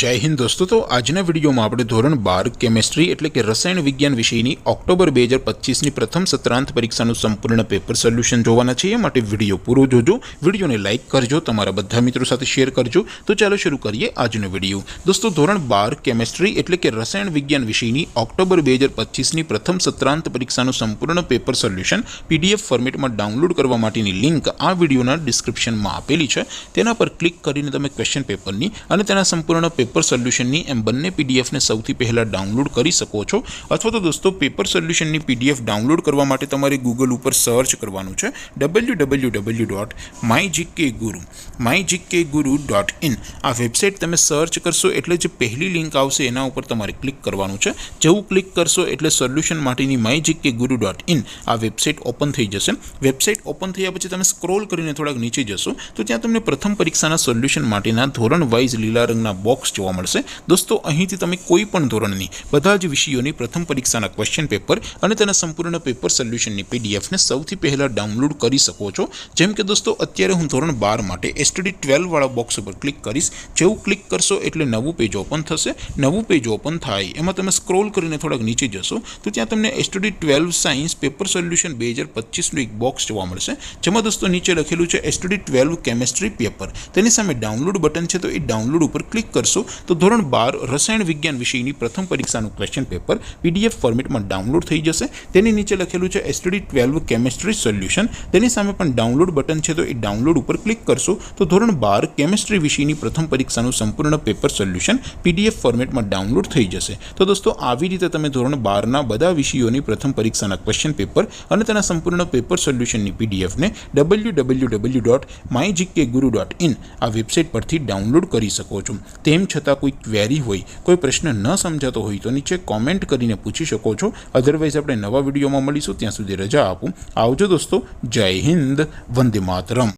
जय हिंद दोस्तों। तो आजना विडियो में આપણે ધોરણ 12 કેમેસ્ટ્રી એટલે કે રસાયણ વિજ્ઞાન વિષયની ઓક્ટોબર 2025 ની પ્રથમ સત્રાંત પરીક્ષાનું સંપૂર્ણ પેપર સોલ્યુશન જોવાના છે। એ માટે વિડિયો પૂરો જોજો, વિડિયોને લાઈક કરજો, તમારા બધા મિત્રો સાથે શેર કરજો। તો ચાલો શરૂ કરીએ આજનો વિડિયો। दोस्तों ધોરણ 12 કેમેસ્ટ્રી એટલે કે રસાયણ વિજ્ઞાન વિષયની ઓક્ટોબર 2025 ની પ્રથમ સત્રાંત પરીક્ષાનું સંપૂર્ણ પેપર સોલ્યુશન પીડીએફ ફોર્મેટમાં ડાઉનલોડ કરવા માટેની લિંક આ વિડિયોના ડિસ્ક્રિપ્શનમાં આપેલી છે। તેના પર ક્લિક કરીને તમે ક્વેશ્ચન પેપરની અને તેના સંપૂર્ણ पेपर सोल्यूशन एम बने पीडीएफ ने सौथी पहला डाउनलॉड कर सको छो। अथवा तो दोस्तों पेपर सोल्यूशन पीडीएफ डाउनलॉड करवा माटे तमारे गूगल पर सर्च करवानुं छे www.mygkguru.in आ वेबसाइट तमे सर्च करशो एटले जे पहली लिंक आवशे एना उपर तमारे क्लिक करवानुं छे। जेवुं क्लिक करशो एटले सोल्यूशन माटेनी mygkguru.in आ वेबसाइट ओपन थई जशे। वेबसाइट ओपन थया पछी तमे स्क्रॉल करीने थोड़ाक नीचे जशो तो त्यां तमने प्रथम परीक्षाना सोल्यूशन माटेना धोरण वाइज लीला रंगना बॉक्स जोवा मळशे। दोस्तों અહીંથી તમે કોઈ પણ ધોરણની બધા જ વિષયોની પ્રથમ પરીક્ષાના ક્વેશ્ચન પેપર અને તેના સંપૂર્ણ પેપર સોલ્યુશનની પીડીએફ ને સૌથી પહેલા ડાઉનલોડ કરી શકો છો। જેમ કે દોસ્તો અત્યારે હું ધોરણ 12 માટે એસટીડી 12 વાળા બોક્સ ઉપર ક્લિક કરીશ। જેવું ક્લિક કરશો એટલે નવું પેજ ઓપન થશે। નવું પેજ ઓપન થાય એમાં તમે સ્ક્રોલ કરીને થોડાક નીચે જશો તો ત્યાં તમને એસટીડી 12 સાયન્સ પેપર સોલ્યુશન 2025 નું એક બોક્સ જોવા મળશે। જેમાં દોસ્તો નીચે લખેલું છે એસટીડી 12 કેમેસ્ટ્રી પેપર। તેની સામે ડાઉનલોડ બટન છે તો એ ડાઉનલોડ ઉપર ક્લિક કરશો तो ધોરણ 12 રસાયણ વિજ્ઞાન વિષયની પ્રથમ પરીક્ષાનું ક્વેશ્ચન પેપર પીડીએફ ફોર્મેટમાં ડાઉનલોડ થઈ જશે। તેની નીચે લખેલું છે એસટીડી 12 કેમેસ્ટ્રી સોલ્યુશન। તેની સામે પણ ડાઉનલોડ બટન છે તો એ ડાઉનલોડ ઉપર ક્લિક કરશો તો ધોરણ 12 કેમેસ્ટ્રી વિષયની પ્રથમ પરીક્ષાનું સંપૂર્ણ પેપર સોલ્યુશન પીડીએફ ફોર્મેટમાં ડાઉનલોડ થઈ જશે। તો દોસ્તો આવી રીતે તમે ધોરણ 12 ના બધા વિષયોની પ્રથમ પરીક્ષાના ક્વેશ્ચન પેપર અને તેના સંપૂર્ણ પેપર સોલ્યુશનની પીડીએફ ને www.mygkguru.in આ વેબસાઇટ પરથી ડાઉનલોડ કરી શકો છો। તેમ છતાં कोई क्वेरी होय, कोई प्रश्न न समझातो होय तो नीचे कॉमेंट करीने पूछी शको छो। अदरवाइज आपणे नवा विडियोमां मळीशुं, त्यां सुधी रजा आपो। आवजो दोस्तों। जय हिंद, वंदे मातरम।